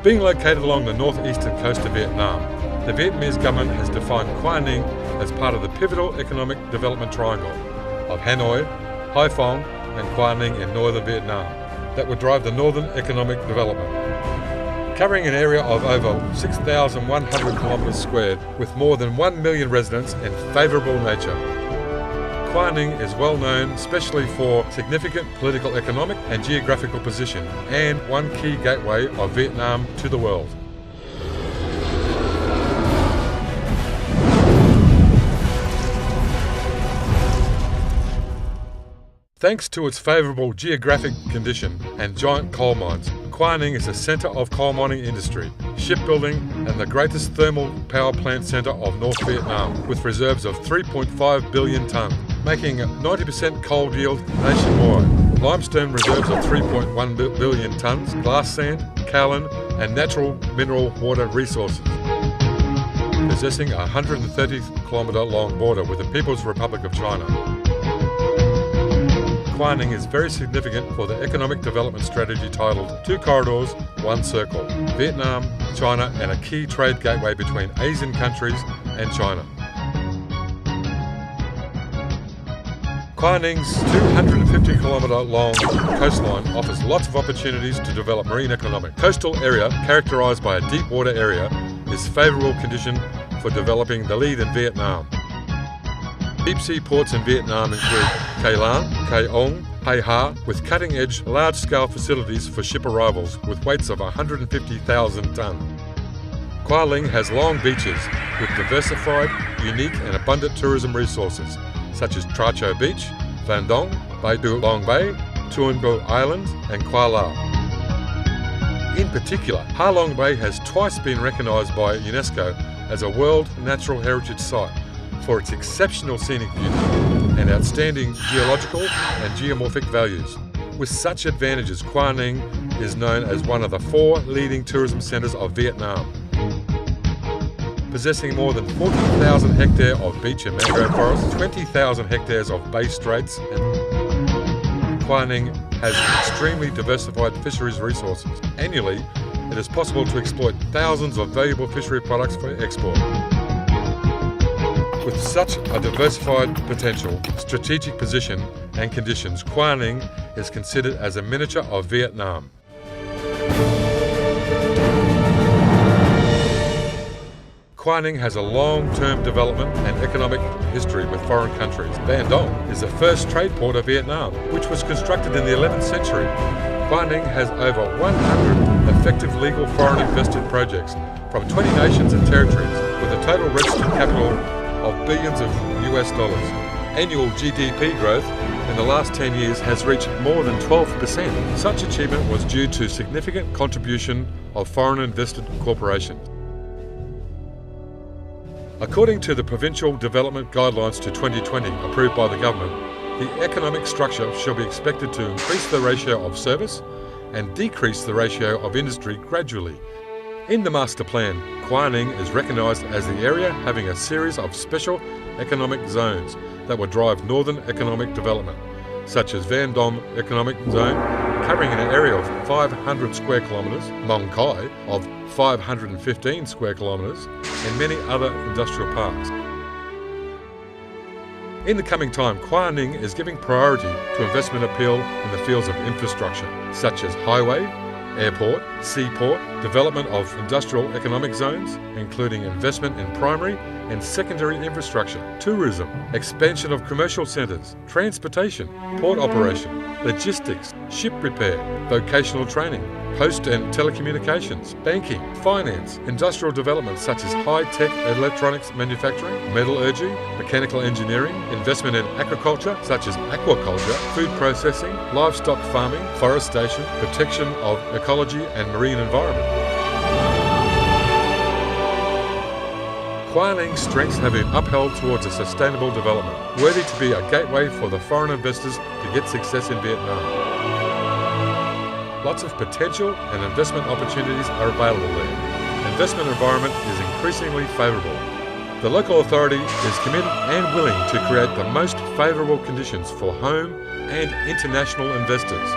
Being located along the northeastern coast of Vietnam, the Vietnamese government has defined Quangninh as part of the pivotal economic development triangle of Hanoi, Haiphong and Quangninh in northern Vietnam that would drive the northern economic development. Covering an area of over 6,100 kilometres squared with more than 1 million residents in favourable nature. Quangninh is well known especially for significant political, economic and geographical position and one key gateway of Vietnam to the world. Thanks to its favourable geographic condition and giant coal mines, Quangninh is a centre of coal mining industry, shipbuilding and the greatest thermal power plant centre of North Vietnam with reserves of 3.5 billion tonnes, making a 90% coal yield nationwide. Limestone reserves of 3.1 billion tonnes, glass sand, kaolin and natural mineral water resources. Possessing a 130-kilometre long border with the People's Republic of China. Quangninh is very significant for the economic development strategy titled Two Corridors, One Circle, Vietnam, China and a key trade gateway between Asian countries and China. Quangning's 250-kilometre long coastline offers lots of opportunities to develop marine economic. Coastal area, characterised by a deep water area, is favourable condition for developing the lead in Vietnam. Deep sea ports in Vietnam include Cai Lan, Cai Ong, Hai Ha, with cutting-edge, large-scale facilities for ship arrivals with weights of 150,000 tonnes. Quangninh has long beaches with diversified, unique and abundant tourism resources such as Tra Cho Beach, Van Dong, Bai Du Long Bay, Tuan Bo Island and Qua Lao. In particular, Ha Long Bay has twice been recognised by UNESCO as a World Natural Heritage Site for its exceptional scenic beauty and outstanding geological and geomorphic values. With such advantages, Quangninh is known as one of the 4 leading tourism centres of Vietnam. Possessing more than 40,000 hectares of beach and mangrove forests, 20,000 hectares of bay straits, and Quangninh has extremely diversified fisheries resources. Annually, it is possible to exploit thousands of valuable fishery products for export. With such a diversified potential, strategic position and conditions, Quangninh is considered as a miniature of Vietnam. Quangninh has a long-term development and economic history with foreign countries. Van Dong is the first trade port of Vietnam, which was constructed in the 11th century. Quangninh has over 100 effective legal foreign invested projects from 20 nations and territories, with a total registered capital of billions of US dollars. Annual GDP growth in the last 10 years has reached more than 12%. Such achievement was due to significant contribution of foreign invested corporations. According to the Provincial Development Guidelines to 2020 approved by the government, the economic structure shall be expected to increase the ratio of service and decrease the ratio of industry gradually. In the master plan, Quangninh is recognised as the area having a series of special economic zones that will drive northern economic development, such as Van Dom Economic Zone, covering an area of 500 square kilometres, Mong Kai of 515 square kilometres, and many other industrial parks. In the coming time, Quangninh is giving priority to investment appeal in the fields of infrastructure, such as highway, airport, seaport, development of industrial economic zones, including investment in primary and secondary infrastructure, tourism, expansion of commercial centres, transportation, port operation, logistics, ship repair, vocational training, post and telecommunications, banking, finance, industrial development such as high-tech electronics manufacturing, metallurgy, mechanical engineering, investment in agriculture such as aquaculture, food processing, livestock farming, forestation, protection of ecology and marine environment. Quangning's strengths have been upheld towards a sustainable development, worthy to be a gateway for the foreign investors to get success in Vietnam. Lots of potential and investment opportunities are available there. Investment environment is increasingly favourable. The local authority is committed and willing to create the most favourable conditions for home and international investors.